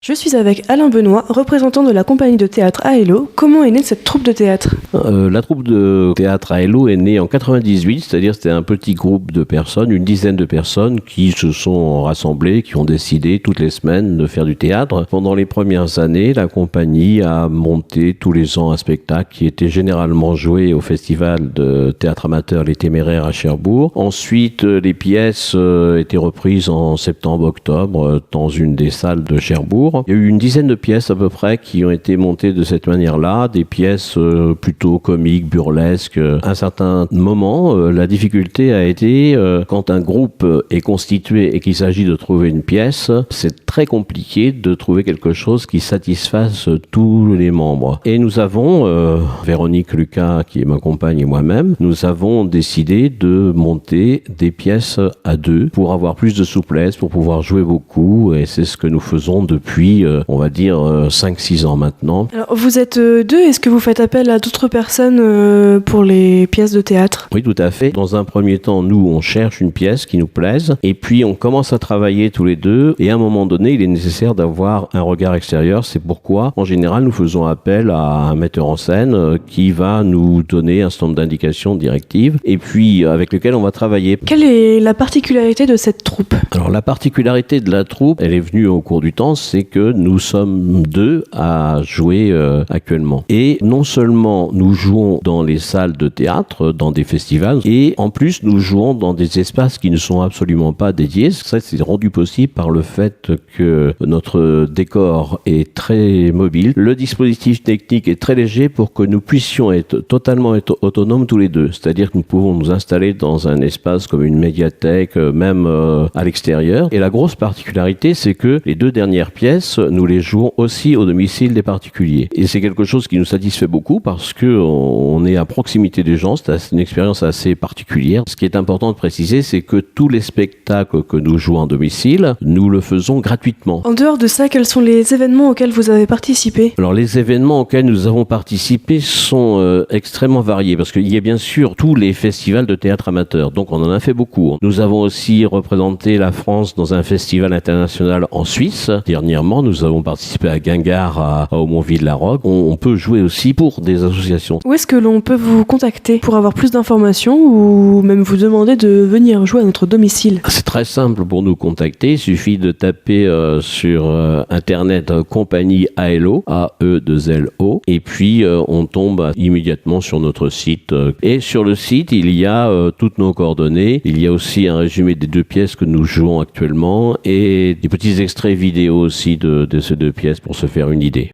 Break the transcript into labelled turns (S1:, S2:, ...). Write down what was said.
S1: Je suis avec Alain Benoît, représentant de la compagnie de théâtre AELO. Comment est née cette troupe de théâtre ?
S2: La troupe de théâtre AELO est née en 98, c'est-à-dire c'était un petit groupe de personnes, une dizaine de personnes qui se sont rassemblées, qui ont décidé toutes les semaines de faire du théâtre. Pendant les premières années, la compagnie a monté tous les ans un spectacle qui était généralement joué au festival de théâtre amateur Les Téméraires à Cherbourg. Ensuite, les pièces étaient reprises en septembre-octobre dans une des salles de Cherbourg. Il y a eu une dizaine de pièces à peu près qui ont été montées de cette manière-là, des pièces plutôt comiques, burlesques. À un certain moment, la difficulté a été, quand un groupe est constitué et qu'il s'agit de trouver une pièce, c'est très compliqué de trouver quelque chose qui satisfasse tous les membres. Et nous avons, Véronique Lucas, qui est ma compagne et moi-même, nous avons décidé de monter des pièces à deux pour avoir plus de souplesse, pour pouvoir jouer beaucoup, et c'est ce que nous faisons depuis on va dire 5-6 ans maintenant.
S1: Alors, vous êtes deux, est-ce que vous faites appel à d'autres personnes pour les pièces de théâtre ?
S2: Oui, tout à fait. Dans un premier temps, nous, on cherche une pièce qui nous plaise, et puis on commence à travailler tous les deux, et à un moment donné, il est nécessaire d'avoir un regard extérieur. C'est pourquoi, en général, nous faisons appel à un metteur en scène qui va nous donner un certain nombre d'indications directives, et puis avec lequel on va travailler.
S1: Quelle est la particularité de cette troupe ?
S2: Alors, la particularité de la troupe, elle est venue au cours du temps, c'est que nous sommes deux à jouer actuellement. Et non seulement nous jouons dans les salles de théâtre, dans des festivals, et en plus nous jouons dans des espaces qui ne sont absolument pas dédiés. Ça, c'est rendu possible par le fait que notre décor est très mobile. Le dispositif technique est très léger pour que nous puissions être totalement autonomes tous les deux. C'est-à-dire que nous pouvons nous installer dans un espace comme une médiathèque, même à l'extérieur. Et la grosse particularité, c'est que les deux dernières pièces, nous les jouons aussi au domicile des particuliers. Et c'est quelque chose qui nous satisfait beaucoup parce que on est à proximité des gens, c'est une expérience assez particulière. Ce qui est important de préciser, c'est que tous les spectacles que nous jouons en domicile, nous le faisons gratuitement.
S1: En dehors de ça, quels sont les événements auxquels vous avez participé ?
S2: Alors les événements auxquels nous avons participé sont extrêmement variés parce qu'il y a bien sûr tous les festivals de théâtre amateur, donc on en a fait beaucoup. Nous avons aussi représenté la France dans un festival international en Suisse. Dernièrement, nous avons participé à Guingamp, à Aumonville-la-Roque. On peut jouer aussi pour des associations.
S1: Où est-ce que l'on peut vous contacter pour avoir plus d'informations ou même vous demander de venir jouer à notre domicile ?
S2: C'est très simple pour nous contacter. Il suffit de taper sur Internet compagnie AELO, A-E-2-L-O, et puis on tombe immédiatement sur notre site. Et sur le site, il y a toutes nos coordonnées. Il y a aussi un résumé des deux pièces que nous jouons actuellement et des petits extraits vidéo aussi de ces deux pièces pour se faire une idée.